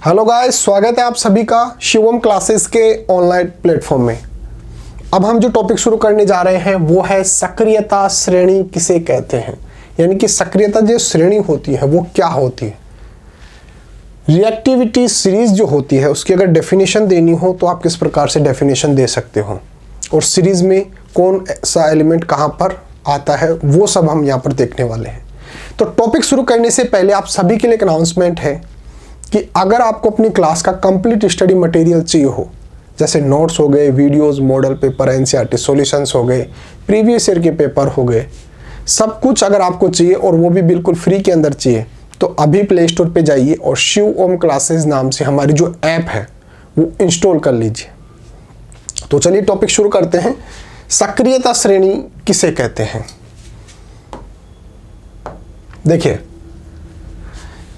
Hello guys, स्वागत है आप सभी का शिवम क्लासेस के ऑनलाइन प्लेटफॉर्म में। अब हम जो टॉपिक शुरू करने जा रहे हैं वो है सक्रियता श्रेणी किसे कहते हैं, यानी कि सक्रियता जो श्रेणी होती है वो क्या होती है। रिएक्टिविटी सीरीज जो होती है उसकी अगर डेफिनेशन देनी हो तो आप किस प्रकार से डेफिनेशन दे सकते हो, और सीरीज में कौन सा एलिमेंट कहाँ पर आता है वो सब हम यहाँ पर देखने वाले हैं। तो टॉपिक शुरू करने से पहले आप सभी के लिए एक अनाउंसमेंट है कि अगर आपको अपनी क्लास का कंप्लीट स्टडी मटेरियल चाहिए हो, जैसे नोट्स हो गए, videos, model paper, NCERT solutions हो गए, प्रीवियस ईयर के पेपर हो गए, सब कुछ अगर आपको चाहिए और वो भी बिल्कुल फ्री के अंदर चाहिए तो अभी प्ले स्टोर पे जाइए और शिव ओम क्लासेस नाम से हमारी जो ऐप है वो इंस्टॉल कर लीजिए। तो चलिए टॉपिक शुरू करते हैं। सक्रियता श्रेणी किसे कहते हैं। देखिए,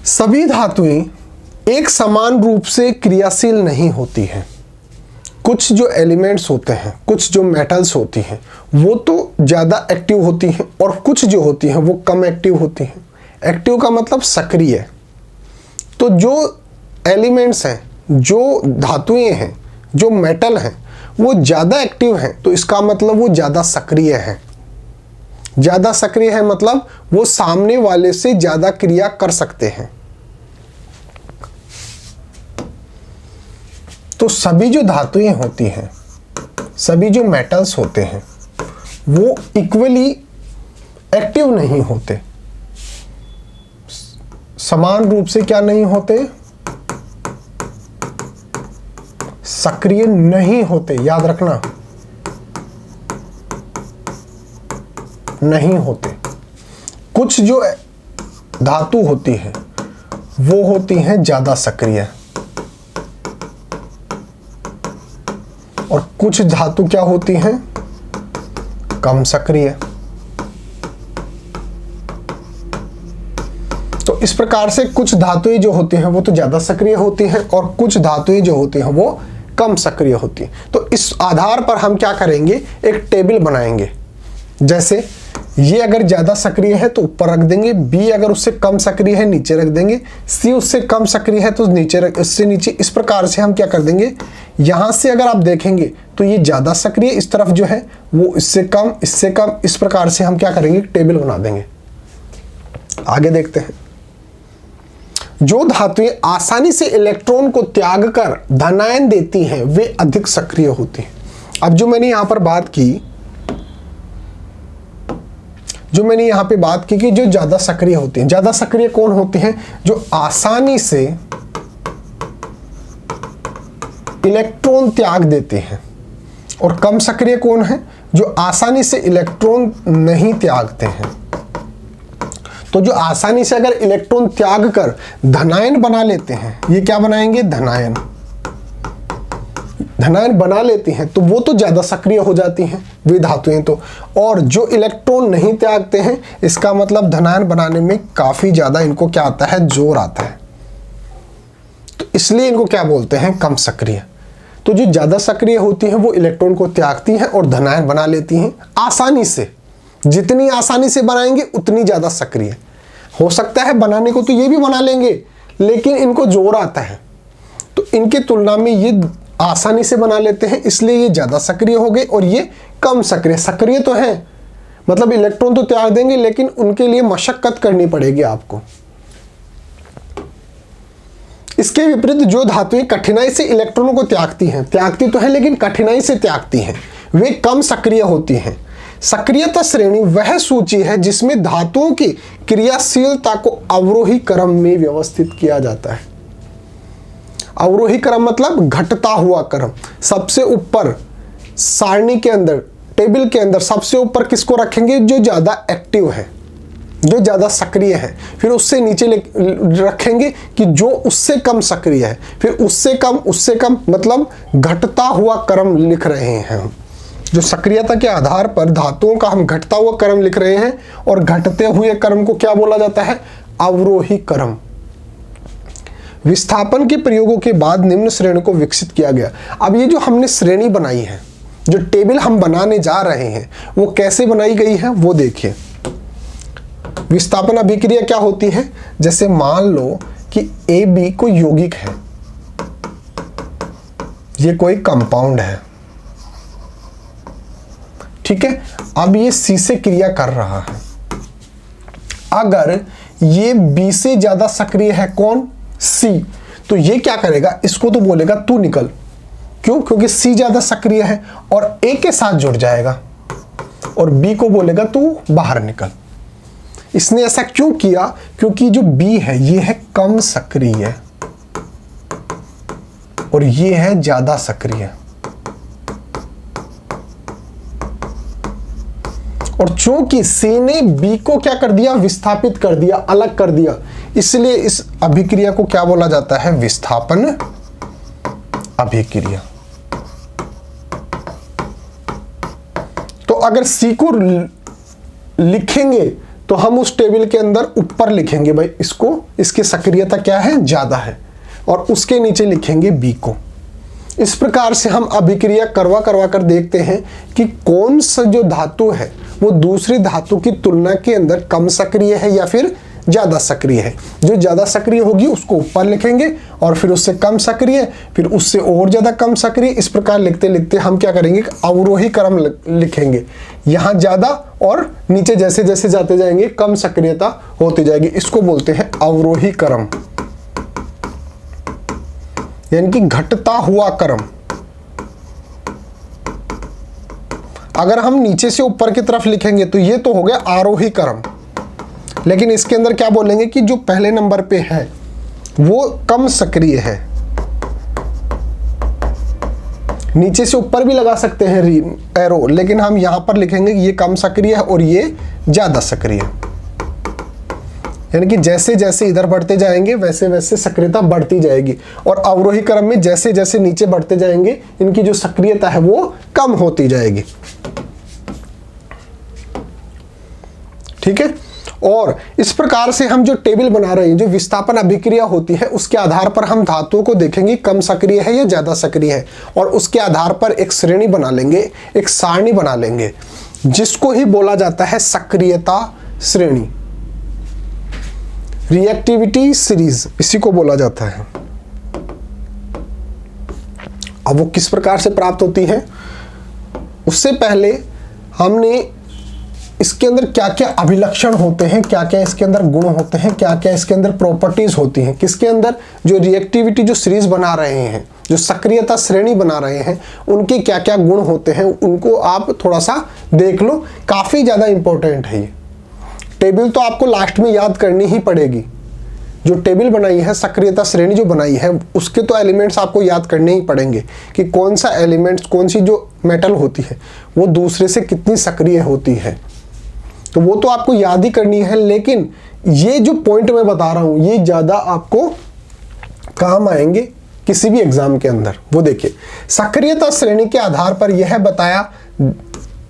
सभी धातुएं एक समान रूप से क्रियाशील नहीं होती हैं। कुछ जो एलिमेंट्स होते हैं, कुछ जो मेटल्स होती हैं वो तो ज़्यादा एक्टिव होती हैं और कुछ जो होती हैं वो कम एक्टिव होती हैं। एक्टिव का मतलब सक्रिय। तो जो एलिमेंट्स हैं, जो धातुएं हैं, जो मेटल हैं वो ज़्यादा एक्टिव हैं, तो इसका मतलब वो ज़्यादा सक्रिय हैं। ज़्यादा सक्रिय है मतलब वो सामने वाले से ज़्यादा क्रिया कर सकते हैं। तो सभी जो धातुएं होती हैं, सभी जो मेटल्स होते हैं वो इक्वली एक्टिव नहीं होते, समान रूप से क्या नहीं होते, सक्रिय नहीं होते। याद रखना, नहीं होते। कुछ जो धातु होती है वो होती हैं ज्यादा सक्रिय और कुछ धातु क्या होती हैं, कम सक्रिय। तो इस प्रकार से कुछ धातुएं जो होती हैं वो तो ज्यादा सक्रिय होती हैं और कुछ धातुएं जो होती हैं वो कम सक्रिय होती हैं। तो इस आधार पर हम क्या करेंगे, एक टेबल बनाएंगे। जैसे ये अगर ज्यादा सक्रिय है तो ऊपर रख देंगे, बी अगर उससे कम सक्रिय है नीचे रख देंगे, सी उससे कम सक्रिय है तो उससे नीचे। इस प्रकार से हम क्या कर देंगे, यहां से अगर आप देखेंगे तो ये ज्यादा सक्रिय इस तरफ जो है वो इससे कम, इससे कम। इस प्रकार से हम क्या करेंगे, टेबल बना देंगे। आगे देखते हैं। जो धातुएं आसानी से इलेक्ट्रॉन को त्याग कर धनायन देती हैं वे अधिक सक्रिय होती हैं। अब जो मैंने यहां पर बात की, कि जो ज्यादा सक्रिय होती हैं, ज्यादा सक्रिय कौन होती हैं, जो आसानी से इलेक्ट्रॉन त्याग देते हैं। और कम सक्रिय कौन है, जो आसानी से इलेक्ट्रॉन नहीं त्यागते हैं। तो जो आसानी से अगर इलेक्ट्रॉन त्याग कर धनायन बना लेते हैं, ये क्या बनाएंगे, धनायन बना लेती हैं, तो वो तो ज्यादा सक्रिय हो जाती हैं वे धातुएं तो। और जो इलेक्ट्रॉन नहीं त्यागते हैं, इसका मतलब धनायन बनाने में काफी ज्यादा इनको क्या आता है, जोर आता है। तो इसलिए इनको क्या बोलते हैं, कम सक्रिय। तो जो ज्यादा सक्रिय होती हैं वो इलेक्ट्रॉन को त्यागती हैं और धनायन बना लेती हैं आसानी से। जितनी आसानी से बनाएंगे उतनी ज्यादा सक्रिय। हो सकता है बनाने को तो ये भी बना लेंगे लेकिन इनको जोर आता है, तो इनके तुलना में ये आसानी से बना लेते हैं, इसलिए ये ज्यादा सक्रिय हो गए और ये कम सक्रिय। सक्रिय तो है मतलब इलेक्ट्रॉन तो त्याग देंगे लेकिन उनके लिए मशक्कत करनी पड़ेगी आपको। इसके विपरीत जो धातुएं कठिनाई से इलेक्ट्रॉनों को त्यागती तो है लेकिन कठिनाई से त्यागती हैं, वे कम सक्रिय होती हैं। सक्रियता श्रेणी वह सूची है जिसमें धातुओं की क्रियाशीलता को अवरोही क्रम में व्यवस्थित किया जाता है। अवरोही क्रम मतलब घटता हुआ क्रम। सबसे ऊपर सारणी के अंदर, टेबल के अंदर सबसे ऊपर किसको रखेंगे, जो ज्यादा एक्टिव है, जो ज्यादा सक्रिय है। फिर उससे नीचे रखेंगे कि जो उससे कम सक्रिय है, फिर उससे कम, मतलब घटता हुआ क्रम लिख रहे हैं हम। जो सक्रियता के आधार पर धातुओं का हम घटता हुआ क्रम लिख रहे हैं और घटते हुए क्रम को क्या बोला जाता है, अवरोही क्रम। विस्थापन के प्रयोगों के बाद निम्न श्रेणी को विकसित किया गया। अब ये जो हमने श्रेणी बनाई है, जो टेबल हम बनाने जा रहे हैं, वो कैसे बनाई गई है वो देखिए। विस्थापन अभिक्रिया क्या होती है, जैसे मान लो कि AB कोई यौगिक है, ये कोई कंपाउंड है, ठीक है। अब ये C से क्रिया कर रहा है। अगर ये B से ज्यादा सक्रिय है, कौन? C, तो ये क्या करेगा, इसको तो बोलेगा तू निकल। क्यों? क्योंकि C ज्यादा सक्रिय है और A के साथ जुड़ जाएगा, और B को बोलेगा तू बाहर निकल। इसने ऐसा क्यों किया? क्योंकि जो B है ये है कम सक्रिय और ये है ज्यादा सक्रिय, और चूंकि C ने B को क्या कर दिया, विस्थापित कर दिया, अलग कर दिया, इसलिए इस अभिक्रिया को क्या बोला जाता है, विस्थापन अभिक्रिया। तो अगर C को लिखेंगे तो हम उस टेबल के अंदर ऊपर लिखेंगे भाई इसको, इसकी सक्रियता क्या है, ज्यादा है, और उसके नीचे लिखेंगे B को। इस प्रकार से हम अभिक्रिया करवा करवा कर देखते हैं कि कौन सा जो धातु है वो दूसरी धातु की तुलना के अंदर कम सक्रिय है या फिर ज्यादा सक्रिय है। जो ज्यादा सक्रिय होगी उसको ऊपर लिखेंगे, और फिर उससे कम सक्रिय, फिर उससे और ज्यादा कम सक्रिय। इस प्रकार लिखते लिखते हम क्या करेंगे, अवरोही क्रम लिखेंगे। यहाँ ज्यादा और नीचे जैसे जैसे जाते जाएंगे कम सक्रियता होती जाएगी। इसको बोलते हैं अवरोही क्रम, यानी कि घटता हुआ क्रम। अगर हम नीचे से ऊपर की तरफ लिखेंगे तो ये तो हो गया आरोही क्रम, लेकिन इसके अंदर क्या बोलेंगे कि जो पहले नंबर पे है वो कम सक्रिय है। नीचे से ऊपर भी लगा सकते हैं एरो, लेकिन हम यहां पर लिखेंगे कि ये कम सक्रिय है और ये ज्यादा सक्रिय है। यानी कि जैसे जैसे इधर बढ़ते जाएंगे वैसे वैसे सक्रियता बढ़ती जाएगी, और अवरोही क्रम में जैसे जैसे नीचे बढ़ते जाएंगे इनकी जो सक्रियता है वो कम होती जाएगी, ठीक है। और इस प्रकार से हम जो टेबल बना रहे हैं, जो विस्थापन अभिक्रिया होती है, उसके आधार पर हम धातुओं को देखेंगे कम सक्रिय है या ज्यादा सक्रिय है, और उसके आधार पर एक श्रेणी बना लेंगे, एक सारणी बना लेंगे, जिसको ही बोला जाता है सक्रियता श्रेणी, रिएक्टिविटी सीरीज, इसी को बोला जाता है। अब वो किस प्रकार से प्राप्त होती है, उससे पहले हमने इसके अंदर क्या क्या अभिलक्षण होते हैं, क्या क्या इसके अंदर गुण होते हैं, क्या क्या इसके अंदर प्रॉपर्टीज होती हैं, किसके अंदर जो रिएक्टिविटी जो सीरीज बना रहे हैं, जो सक्रियता श्रेणी बना रहे हैं, उनके क्या क्या गुण होते हैं, उनको आप थोड़ा सा देख लो। काफी ज्यादा इंपॉर्टेंट है ये टेबल, तो आपको लास्ट में याद करनी ही पड़ेगी। जो टेबल बनाई है, सक्रियता श्रेणी जो बनाई है, उसके तो एलिमेंट्स आपको याद करने ही पड़ेंगे कि कौन सा एलिमेंट्स, कौन सी जो मेटल होती है वो दूसरे से कितनी सक्रिय होती है, तो वो तो आपको याद ही करनी है। लेकिन ये जो पॉइंट मैं बता रहा हूं ये ज्यादा आपको काम आएंगे किसी भी एग्जाम के अंदर। वो देखिए, सक्रियता श्रेणी के आधार पर यह बताया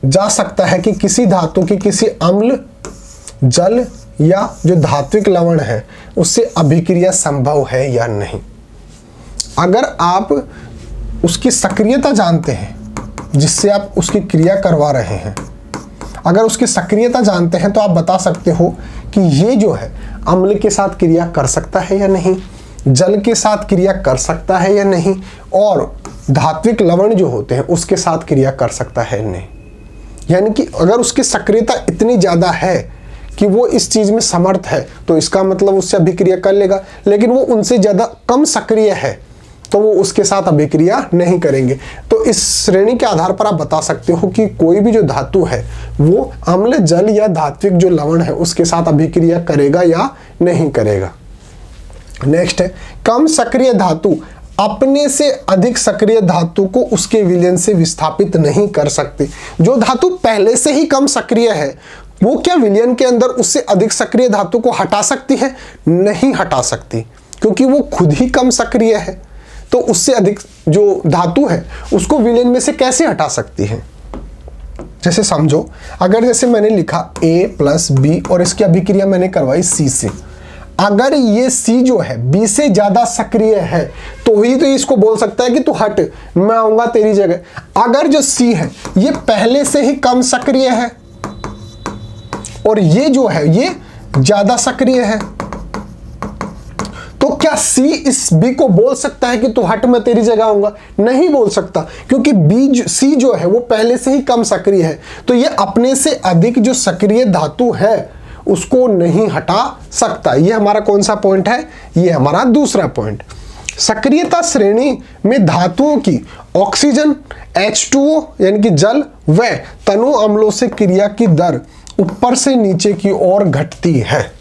जा सकता है कि किसी धातु की किसी अम्ल, जल या जो धात्विक लवण है उससे अभिक्रिया संभव है या नहीं। अगर आप उसकी सक्रियता जानते हैं जिससे आप उसकी क्रिया करवा रहे हैं, अगर उसकी सक्रियता जानते हैं तो आप बता सकते हो कि ये जो है अम्ल के साथ क्रिया कर सकता है या नहीं, जल के साथ क्रिया कर सकता है या नहीं, और धात्विक लवण जो होते हैं उसके साथ क्रिया कर सकता है नहीं। यानी कि अगर उसकी सक्रियता इतनी ज़्यादा है कि वो इस चीज़ में समर्थ है तो इसका मतलब उससे अभिक्रिया कर लेगा, लेकिन वो उनसे ज़्यादा कम सक्रिय है तो वो उसके साथ अभिक्रिया नहीं करेंगे। तो इस श्रेणी के आधार पर आप बता सकते हो कि कोई भी जो धातु है वो अम्ल, जल या धात्विक जो लवण है उसके साथ अभिक्रिया करेगा या नहीं करेगा। नेक्स्ट है, कम सक्रिय धातु अपने से अधिक सक्रिय धातु को उसके विलयन से विस्थापित नहीं कर सकते। जो धातु पहले से ही कम सक्रिय है वो क्या विलयन के अंदर उससे अधिक सक्रिय धातु को हटा सकती है? नहीं हटा सकती, क्योंकि वो खुद ही कम सक्रिय है। तो उससे अधिक जो धातु है उसको विलयन में से कैसे हटा सकती है? जैसे समझो, अगर जैसे मैंने लिखा A प्लस B और इसकी अभिक्रिया मैंने करवाई C से, अगर ये C जो है B से ज्यादा सक्रिय है तो ही तो इसको बोल सकता है कि तू हट, मैं आऊंगा तेरी जगह। अगर जो C है ये पहले से ही कम सक्रिय है और ये जो है ये ज्यादा सक्रिय है, तो क्या क्या सी इस बी को बोल सकता है कि तू हट, मैं तेरी जगह आऊंगा? नहीं बोल सकता, क्योंकि सी जो है वो पहले से ही कम सक्रिय है, तो ये अपने से अधिक जो सक्रिय धातु है उसको नहीं हटा सकता। ये हमारा कौन सा पॉइंट है? ये हमारा दूसरा पॉइंट। सक्रियता श्रेणी में धातुओं की ऑक्सीजन, H2O यानी कि जल व तनु अम्लों से क्रिया की दर ऊपर से नीचे की ओर घटती है।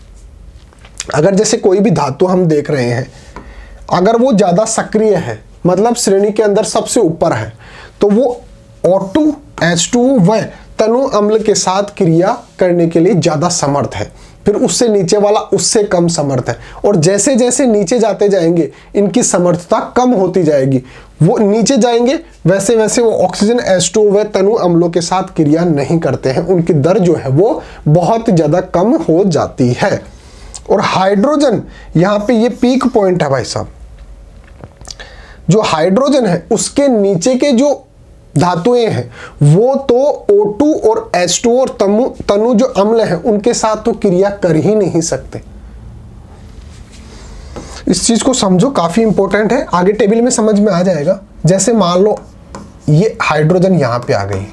अगर जैसे कोई भी धातु हम देख रहे हैं, अगर वो ज़्यादा सक्रिय है, मतलब श्रेणी के अंदर सबसे ऊपर है, तो वो O2, H2O व तनु अम्ल के साथ क्रिया करने के लिए ज़्यादा समर्थ है। फिर उससे नीचे वाला उससे कम समर्थ है, और जैसे जैसे नीचे जाते जाएंगे इनकी समर्थता कम होती जाएगी। वो नीचे जाएंगे वैसे वैसे वो ऑक्सीजन, H2O व तनु अम्लों के साथ क्रिया नहीं करते हैं, उनकी दर जो है वो बहुत ज़्यादा कम हो जाती है। और हाइड्रोजन, यहाँ पे ये पीक पॉइंट है भाई साहब। जो हाइड्रोजन है उसके नीचे के जो धातुएं हैं वो तो O2 और H2O और तनु जो अम्ल हैं उनके साथ तो क्रिया कर ही नहीं सकते। इस चीज को समझो, काफी इंपॉर्टेंट है, आगे टेबल में समझ में आ जाएगा। जैसे मान लो ये हाइड्रोजन यहां पे आ गई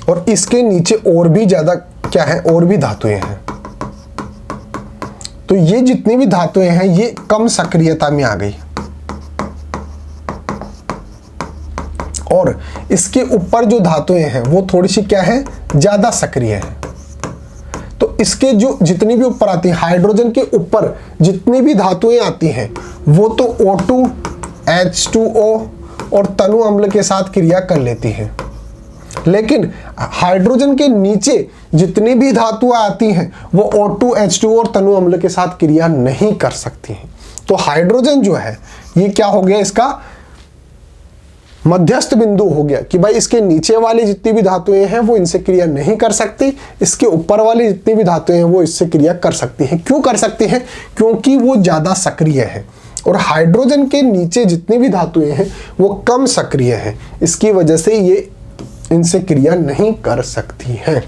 और इसके नीचे और भी ज्यादा क्या है, और भी धातुएं हैं, तो ये जितनी भी धातुएं हैं ये कम सक्रियता में आ गई, और इसके ऊपर जो धातुएं हैं वो थोड़ी सी क्या है, ज्यादा सक्रिय है। तो इसके जो जितनी भी ऊपर आती है, हाइड्रोजन के ऊपर जितनी भी धातुएं आती हैं वो तो O2, H2O और तनु अम्ल के साथ क्रिया कर लेती हैं, लेकिन हाइड्रोजन के नीचे जितनी भी धातुएं आती हैं वो O2, H2O और तनु अम्ल के साथ क्रिया नहीं कर सकती हैं। तो हाइड्रोजन जो है ये क्या हो गया, इसका मध्यस्थ बिंदु हो गया कि भाई इसके नीचे वाली जितनी भी धातुएं हैं वो इनसे क्रिया नहीं कर सकती, इसके ऊपर वाली जितनी भी धातुएं हैं वो इससे क्रिया कर सकती हैं। क्यों कर सकती हैं? क्योंकि वो ज़्यादा सक्रिय है, और हाइड्रोजन के नीचे जितनी भी धातुएं हैं वो कम सक्रिय हैं, इसकी वजह से ये इनसे क्रिया नहीं कर सकती हैं।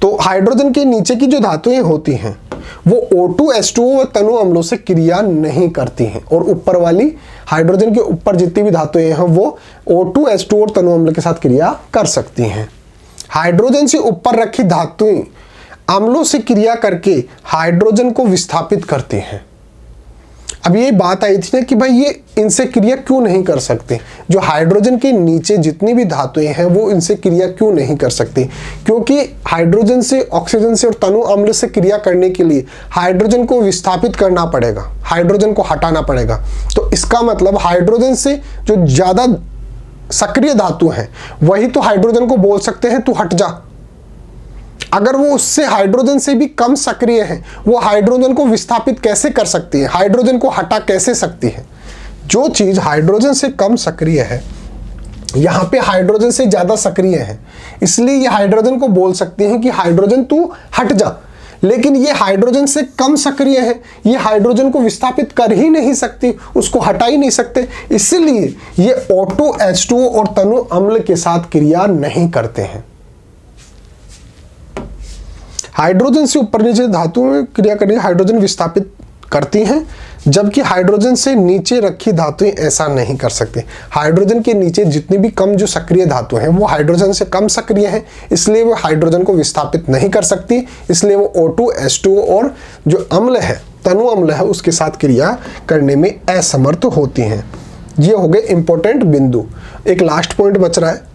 तो हाइड्रोजन के नीचे की जो धातुएं होती हैं वो O2, H2O व तनु अम्लों से क्रिया नहीं करती हैं, और ऊपर वाली हाइड्रोजन के ऊपर जितनी भी धातुएं हैं वो O2, H2O और तनु अम्ल के साथ क्रिया कर सकती हैं। हाइड्रोजन से ऊपर रखी धातुएं अम्लों से क्रिया करके हाइड्रोजन को विस्थापित करती हैं। अब ये बात आई थी ना कि भाई ये इनसे क्रिया क्यों नहीं कर सकते, जो हाइड्रोजन के नीचे जितनी भी धातुएं हैं वो इनसे क्रिया क्यों नहीं कर सकती? क्योंकि हाइड्रोजन से, ऑक्सीजन से और तनु अम्ल से क्रिया करने के लिए हाइड्रोजन को विस्थापित करना पड़ेगा, हाइड्रोजन को हटाना पड़ेगा। तो इसका मतलब हाइड्रोजन से जो ज़्यादा सक्रिय धातु है वही तो हाइड्रोजन को बोल सकते हैं तू हट जा। अगर वो उससे हाइड्रोजन से भी कम सक्रिय है, वो हाइड्रोजन को विस्थापित कैसे कर सकती है, हाइड्रोजन को हटा कैसे सकती है? जो चीज हाइड्रोजन से कम सक्रिय है यहाँ पे हाइड्रोजन से ज्यादा सक्रिय है, इसलिए ये हाइड्रोजन को बोल सकती हैं कि हाइड्रोजन तू हट जा। लेकिन ये हाइड्रोजन से कम सक्रिय है, ये हाइड्रोजन को विस्थापित कर ही नहीं सकती, उसको हटा ही नहीं सकते, इसलिए ये O2, H2O और तनु अम्ल के साथ क्रिया नहीं करते हैं। हाइड्रोजन से ऊपर नीचे धातुओं में क्रिया करने हाइड्रोजन विस्थापित करती हैं, जबकि हाइड्रोजन से नीचे रखी धातुएं ऐसा नहीं कर सकती। हाइड्रोजन के नीचे जितनी भी कम जो सक्रिय धातु हैं वो हाइड्रोजन से कम सक्रिय हैं, इसलिए वो हाइड्रोजन को विस्थापित नहीं कर सकती, इसलिए वो O2, H2O और जो अम्ल है, तनु अम्ल है, उसके साथ क्रिया करने में असमर्थ होती हैं। ये हो गए इंपॉर्टेंट बिंदु। एक लास्ट पॉइंट बच रहा है,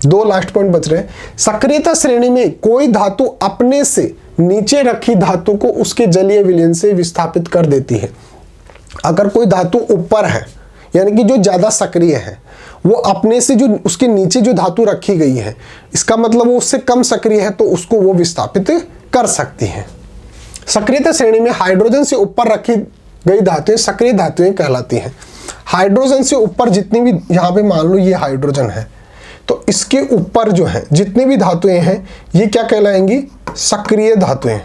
दो लास्ट पॉइंट बच रहे हैं। सक्रियता श्रेणी में कोई धातु अपने से नीचे रखी धातु को उसके जलीय विलयन से विस्थापित कर देती है। अगर कोई धातु ऊपर है यानी कि जो ज्यादा सक्रिय है, वो अपने से जो उसके नीचे जो धातु रखी गई है, इसका मतलब वो उससे कम सक्रिय है, तो उसको वो विस्थापित कर सकती है। सक्रियता श्रेणी में हाइड्रोजन से ऊपर रखी गई धातुएं सक्रिय धातुएं कहलाती हैं। हाइड्रोजन से ऊपर जितनी भी, यहाँ पे मान लो ये हाइड्रोजन है, तो इसके ऊपर जो है जितनी भी धातुएं हैं ये क्या कहलाएंगी, सक्रिय धातुएं।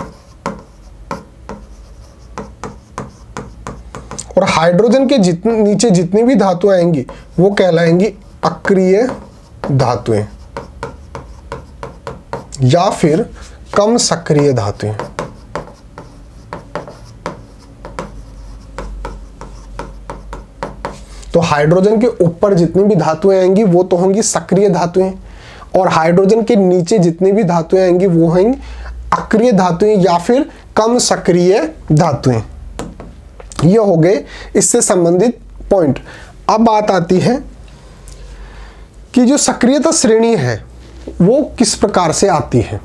और हाइड्रोजन के नीचे जितनी भी धातुएं आएंगी वो कहलाएंगी अक्रिय धातुएं या फिर कम सक्रिय धातुएं। तो हाइड्रोजन के ऊपर जितनी भी धातुएं आएंगी वो तो होंगी सक्रिय धातुएं, और हाइड्रोजन के नीचे जितनी भी धातुएं आएंगी वो होंगी अक्रिय धातुएं या फिर कम सक्रिय धातुएं। ये हो गए इससे संबंधित पॉइंट। अब बात आती है कि जो सक्रियता श्रेणी है वो किस प्रकार से आती है,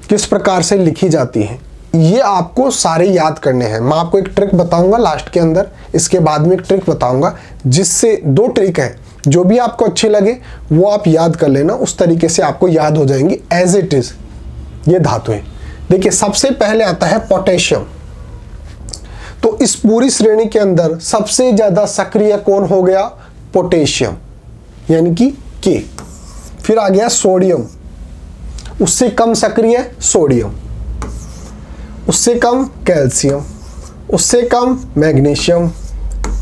किस प्रकार से लिखी जाती है, ये आपको सारे याद करने हैं। मैं आपको एक ट्रिक बताऊंगा लास्ट के अंदर, इसके बाद में एक ट्रिक बताऊंगा, जिससे 2 ट्रिक है, जो भी आपको अच्छी लगे वो आप याद कर लेना, उस तरीके से आपको याद हो जाएंगी एज इट इज ये धातुएं। देखिए सबसे पहले आता है पोटेशियम। तो इस पूरी श्रेणी के अंदर सबसे ज्यादा सक्रिय कौन हो गया? पोटेशियम, यानी कि के। फिर आ गया सोडियम, उससे कम सक्रिय सोडियम, उससे कम कैल्शियम, उससे कम मैग्नीशियम,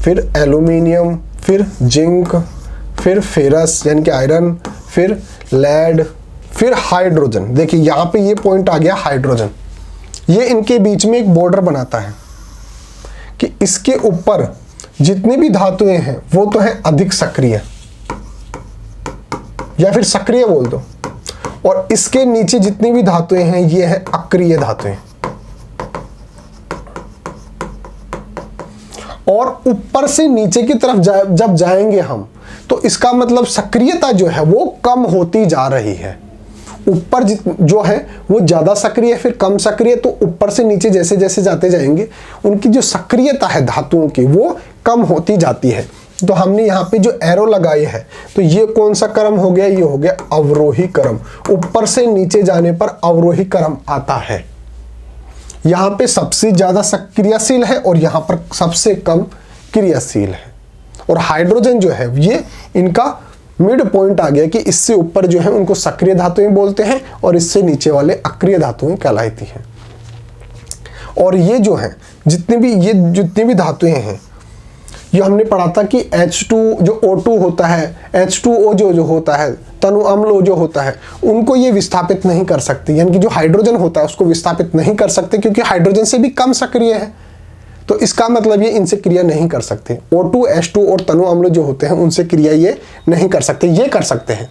फिर एल्यूमिनियम, फिर जिंक, फिर फेरस यानी कि आयरन, फिर लेड, फिर हाइड्रोजन। देखिए यहाँ पे ये पॉइंट आ गया हाइड्रोजन। ये इनके बीच में एक बॉर्डर बनाता है कि इसके ऊपर जितनी भी धातुएं हैं वो तो है अधिक सक्रिय या फिर सक्रिय बोल दो, और इसके नीचे जितनी भी धातुएं हैं ये है अक्रिय धातुएं। और ऊपर से नीचे की तरफ जब जाएंगे हम तो इसका मतलब सक्रियता जो है वो कम होती जा रही है। ऊपर जो है वो ज्यादा सक्रिय है, फिर कम सक्रिय, तो ऊपर से नीचे जैसे जैसे जाते जाएंगे उनकी जो सक्रियता है धातुओं की वो कम होती जाती है। तो हमने यहाँ पे जो एरो लगाई है तो ये कौन सा क्रम हो गया? ये हो गया अवरोही क्रम। ऊपर से नीचे जाने पर अवरोही क्रम आता है। यहाँ पे सबसे ज्यादा सक्रियशील है और यहाँ पर सबसे कम क्रियाशील है। और हाइड्रोजन जो है ये इनका मिड पॉइंट आ गया कि इससे ऊपर जो है उनको सक्रिय धातुएं बोलते हैं और इससे नीचे वाले अक्रिय धातुएं कहलाती हैं। और ये जो है जितनी भी धातुएं हैं, ये हमने पढ़ा था कि H2 जो O2 होता है, H2O जो होता है, तनु अम्ल जो होता है, उनको ये विस्थापित नहीं कर सकती, यानी कि जो हाइड्रोजन होता है उसको विस्थापित नहीं कर सकते क्योंकि हाइड्रोजन से भी कम सक्रिय है। तो इसका मतलब ये इनसे क्रिया नहीं कर सकते। O2, H2 और तनु अम्ल जो होते हैं उनसे क्रिया ये नहीं कर सकते। ये कर सकते हैं,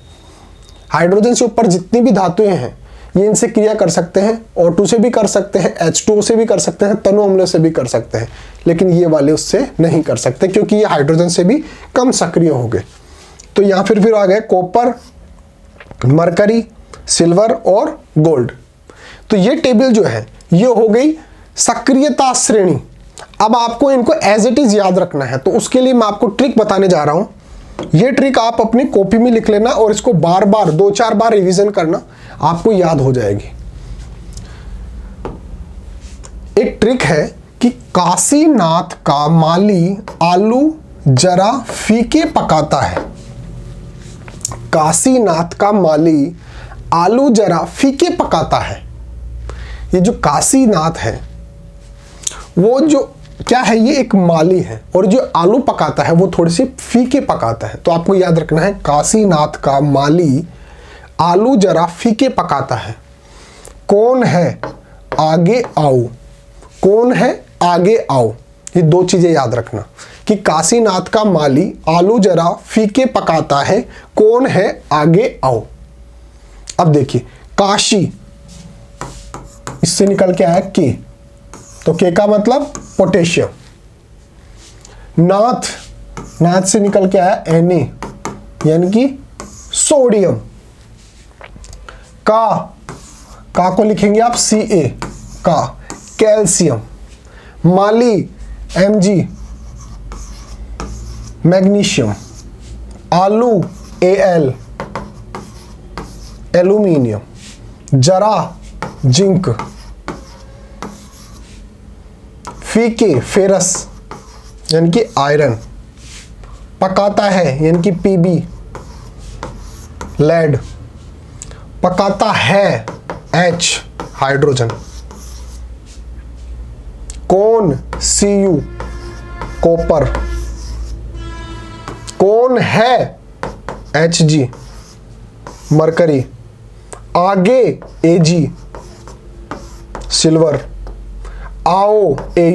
हाइड्रोजन से ऊपर जितनी भी धातुएं हैं ये इनसे क्रिया कर सकते हैं। O2 से भी कर सकते हैं, H2O से भी कर सकते हैं, तनु अम्ल से भी कर सकते हैं, लेकिन ये वाले उससे नहीं कर सकते क्योंकि ये हाइड्रोजन से भी कम सक्रिय हो गए। तो यहाँ फिर आ गए कॉपर, मरकरी, सिल्वर और गोल्ड। तो ये टेबल जो है ये हो गई सक्रियता श्रेणी। अब आपको इनको एज इट इज याद रखना है, तो उसके लिए मैं आपको ट्रिक बताने जा रहा हूं। ये ट्रिक आप अपनी कॉपी में लिख लेना और इसको बार बार 2-4 बार रिवीजन करना, आपको याद हो जाएगी। एक ट्रिक है कि काशीनाथ का माली आलू जरा फीके पकाता है। काशीनाथ का माली आलू जरा फीके पकाता है। ये जो काशीनाथ है वो जो क्या है, ये एक माली है, और जो आलू पकाता है वो थोड़ी सी फीके पकाता है। तो आपको याद रखना है काशीनाथ का माली आलू जरा फीके पकाता है। कौन है आगे आओ, कौन है आगे आओ, ये 2 चीजें याद रखना कि काशीनाथ का माली आलू जरा फीके पकाता है, कौन है आगे आओ। अब देखिए काशी, इससे निकल के आया के, तो के का मतलब पोटेशियम। नाथ, नाथ से निकल के आया Na यानी कि सोडियम। का को लिखेंगे आप Ca, का कैल्शियम। माली Mg मैग्नीशियम। आलू Al एल्यूमिनियम। जरा जिंक। फीके फेरस यानी कि आयरन। पकाता है यानी कि Pb लेड। पकाता है H हाइड्रोजन। कौन Cu कॉपर। कौन है Hg मरकरी। आगे Ag सिल्वर। आओ Au